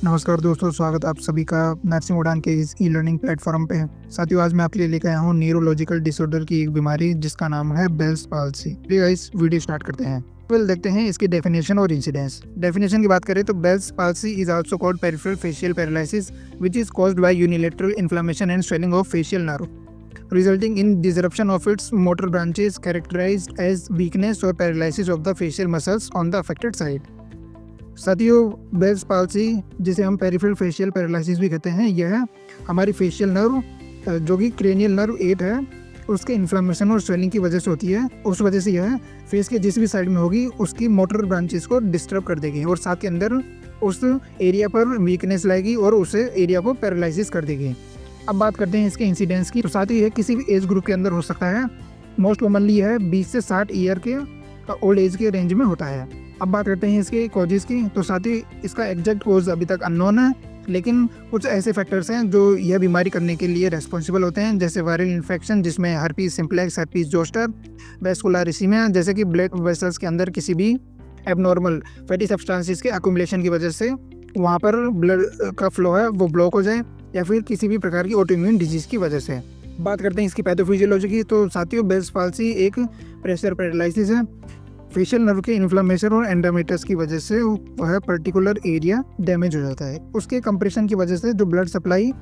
नमस्कार दोस्तों, स्वागत आप सभी का नर्सिंग उड़ान के इस ई लर्निंग प्लेटफॉर्म पे। साथियों, आज मैं आपके लिए लेकर आया हूँ न्यूरोलॉजिकल डिसऑर्डर की एक बीमारी जिसका नाम है बेल्स पाल्सी। चलिए गाइस, वीडियो स्टार्ट करते हैं। देखते हैं इसकी डेफिनेशन और इंसिडेंस। डेफिनेशन की बात करें तो Bell's palsy is also called peripheral facial paralysis which is caused by unilateral inflammation and swelling of facial nerve resulting in disruption of its motor branches characterized as weakness or paralysis of the facial muscles on the affected side। साथियों, Bell's palsy जिसे हम peripheral facial paralysis भी कहते हैं, यह हमारी facial nerve जो कि क्रेनियल नर्व 8 है उसके इन्फ्लेमेशन और स्वेलिंग की वजह से होती है। उस वजह से यह फेस के जिस भी साइड में होगी उसकी मोटर ब्रांचेस को डिस्टर्ब कर देगी और साथ के अंदर उस एरिया पर वीकनेस लाएगी और उस एरिया को पैरालिसिस कर देगी। अब बात करते हैं इसके इंसिडेंस की। तो साथ ही यह किसी भी एज ग्रुप के अंदर हो सकता है। मोस्ट कॉमनली यह 20 से 60 ईयर के ओल्ड एज के रेंज में होता है। अब बात करते हैं इसके कॉजेज़ की। तो साथ ही इसका एग्जैक्ट कॉज अभी तक अननोन है, लेकिन कुछ ऐसे फैक्टर्स हैं जो यह बीमारी करने के लिए रेस्पॉन्सिबल होते हैं, जैसे वायरल इन्फेक्शन जिसमें हर्पीस सिम्प्लेक्स, हर्पीस जोस्टर, वैस्कुलरिसीमिया, जैसे कि ब्लड वेसल्स के अंदर किसी भी एबनॉर्मल फैटी सब्सटेंसेस के अक्यूमुलेशन की वजह से वहाँ पर ब्लड का फ्लो है वो ब्लॉक हो जाए, या फिर किसी भी प्रकार की ऑटोइम्यून डिजीज़ की वजह से। बात करते हैं इसकी पैथोफिजियोलॉजी की। तो साथियों, बेल्स पाल्सी एक प्रेशर पैरालिसिस है। फेशियल नर्व के इन्फ्लेमेशन और एंडोमेट्रियस की वजह से वह पर्टिकुलर एरिया डैमेज हो जाता है। उसके कंप्रेशन की वजह से जो ब्लड सप्लाई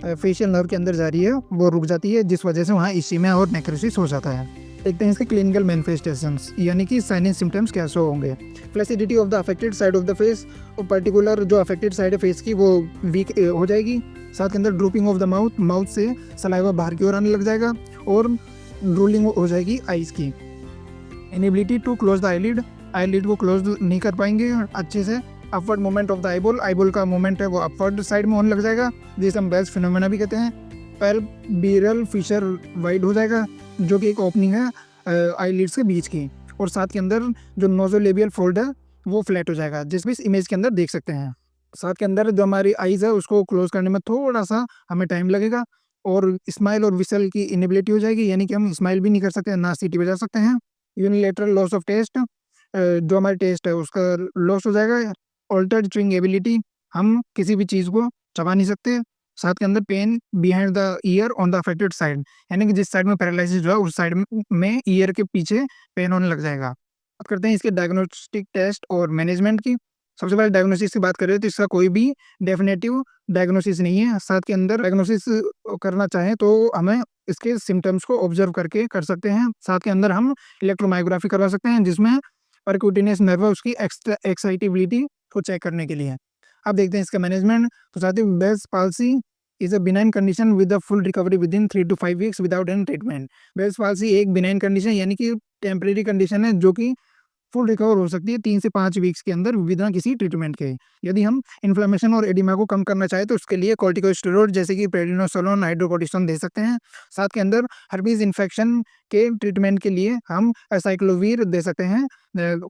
फेशियल नर्व के अंदर जा रही है वो रुक जाती है, जिस वजह से वहाँ इस्कीमिया और नेक्रोसिस हो जाता है। देखते हैं इसके क्लिनिकल मैनिफेस्टेशंस, यानी कि साइन एंड सिम्टम्स क्या शो होंगे। Flaccidity of the affected side of the face, और पर्टिकुलर जो अफेक्टेड साइड है फेस की वो वीक हो जाएगी। साथ के अंदर drooping of the mouth, mouth से सलाइवा बाहर की ओर आने लग जाएगा और ड्रूलिंग हो जाएगी आईज की। Inability to close the eyelid, eyelid को क्लोज नहीं कर पाएंगे अच्छे से। Upward movement of the eyeball, eyeball का मूवमेंट है वो अपवर्ड साइड में होने लग जाएगा, जिसे हम बेल्स फिनोमेना भी कहते हैं। पैल्पेब्रल फिशर वाइड हो जाएगा, जो कि एक ओपनिंग है आईलिड्स के बीच की, और साथ के अंदर जो नोजोलेबियल फोल्ड है वो फ्लैट हो जाएगा, जिस भी इस इमेज के अंदर देख सकते हैं। साथ के अंदर जो हमारी आईज है उसको क्लोज करने में थोड़ा सा हमें टाइम लगेगा, और स्माइल और विसल की इनेबिलिटी हो जाएगी, यानी कि हम स्माइल भी नहीं कर सकते, ना सीटी बजा सकते हैं। यूनिलेटरल लॉस ऑफ टेस्ट, जो हमारा टेस्ट है उसका लॉस हो जाएगा। ऑल्टर्ड च्यूइंग एबिलिटी, हम किसी भी चीज़ को चबा नहीं सकते। साथ के अंदर pain behind the ear on the affected side, यानी कि जिस साइड में पैरालिसिस हुआ उस साइड में ईयर के पीछे पेन होने लग जाएगा। बात करते हैं इसके डायग्नोस्टिक टेस्ट और मैनेजमेंट की। सबसे पहले डायग्नोसिस की बात करें तो इसका कोई भी डेफिनेटिव डायग्नोसिस नहीं है। साथ के अंदर डायग्नोसिस करना चाहें तो हमें इसके सिम्टम्स को ऑब्जर्व करके कर सकते हैं। साथ के अंदर हम इलेक्ट्रोमायोग्राफी करवा सकते हैं, जिसमें परक्यूटेनियस नर्व है उसकी एक्साइटेबिलिटी को चेक करने के लिए। अब देखते हैं इसका मैनेजमेंट। तो साथियों, Bell's palsy is a benign condition with a full recovery with in 3 to 5 weeks without any treatment. Bell's palsy एक बिनाइन कंडीशन, यानी कि टेम्परेरी कंडीशन है, जो कि फुल रिकवर हो सकती है 3 से 5 वीक्स के अंदर बिना किसी ट्रीटमेंट के। यदि हम इन्फ्लेमेशन और एडिमा को कम करना चाहें तो उसके लिए कॉर्टिकोस्टेरॉइड जैसे कि प्रेडिनोसोलोन, हाइड्रोकोर्टिसोन दे सकते हैं। साथ के अंदर हर्पीज इन्फेक्शन के ट्रीटमेंट के लिए हम एसाइक्लोवीर दे सकते हैं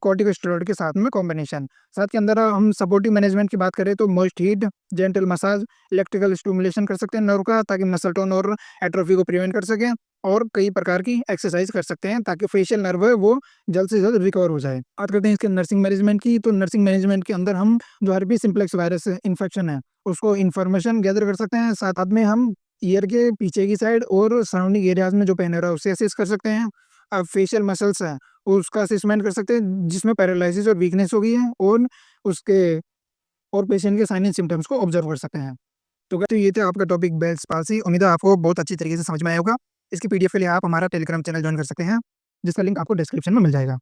कॉर्टिकोस्टेरॉइड के साथ में कॉम्बिनेशन। साथ के अंदर हम सपोर्टिव मैनेजमेंट की बात करें तो most heat, gentle massage, electrical stimulation कर सकते हैं नर्व का, ताकि मसल टोन और एट्रोफी को प्रिवेंट कर सकें, और कई प्रकार की एक्सरसाइज कर सकते हैं ताकि फेशियल नर्व है वो जल्द से जल्द रिकवर हो जाए। बात करते हैं इसके नर्सिंग मैनेजमेंट की। तो नर्सिंग मैनेजमेंट के अंदर हम जो हर्पीस सिम्प्लेक्स वायरस इन्फेक्शन है उसको इन्फॉर्मेशन गैदर कर सकते हैं। साथ में हम ईयर के पीछे की साइड और सराउंडिंग एरियाज में जो पेन हो रहा है उसे असेस कर सकते हैं। अब फेशियल मसल्स है उसका असेसमेंट कर सकते हैं, जिसमें पैरालिसिस और वीकनेस हो गई है, और उसके और पेशेंट के साइन एंड सिम्टम्स को ऑब्जर्व कर सकते हैं। तो ये था आपका टॉपिक बेल्स पाल्सी। उम्मीद है आपको बहुत अच्छी तरीके से समझ में आया होगा। इसकी पीडीएफ के लिए आप हमारा टेलीग्राम चैनल ज्वाइन कर सकते हैं, जिसका लिंक आपको डिस्क्रिप्शन में मिल जाएगा।